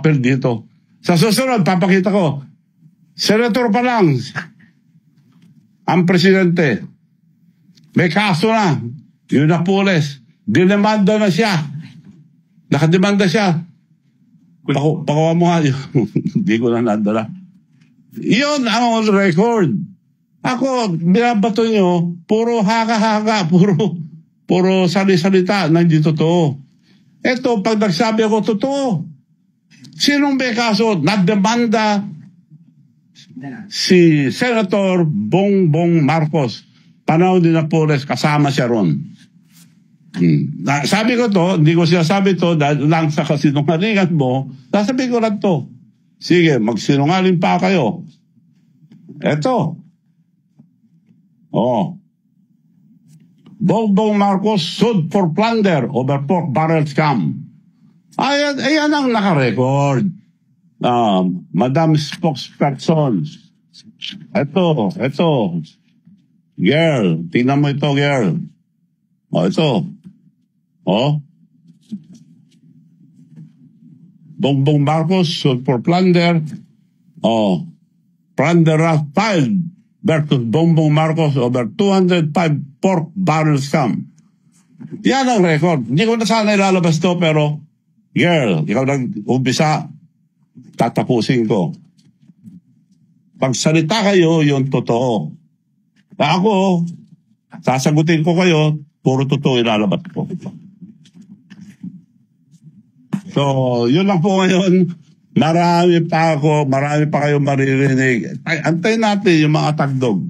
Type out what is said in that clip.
papel dito. Sa susunod, papakita ko. Senator pa lang, ang presidente, may kaso na, yung Napoles, dinamanda na siya. Nakademanda siya. Pakuha mo nga yun. Hindi ko na nadala. Yun ang record. Ako, binabato nyo, puro haka-haka, puro sali-salita, hindi totoo. Ito, pag nagsabi ako, totoo. Sinong may kaso? Nademanda si Senator Bongbong Marcos. Panahon din na Napoles, kasama siya ron. Sabi ko to, hindi ko sinasabi to dahil lang sa kasinungalingan mo, sasabihin ko lang to. Sige, magsinungaling pa kayo. Eto. Bongbong Marcos sued for plunder over pork barrel scam. Ayan ang nakarecord. Madam Spokesperson. Eto. Girl, tingnan mo ito, girl. Ito. Bongbong Marcos sued for plunder. Plunder filed versus Bongbong Marcos over 205 pork barrel scam. Yan ang record. Hindi ko na sana ilalabas to, pero girl, ikaw nag-umpisa, tatapusin ko. Pagsalita kayo, yung totoo. Ako, sasagutin ko kayo, puro totoo ilalabas ko. So, yun lang po ngayon. Marami pa kayong maririnig. Antayin natin yung mga tagdog.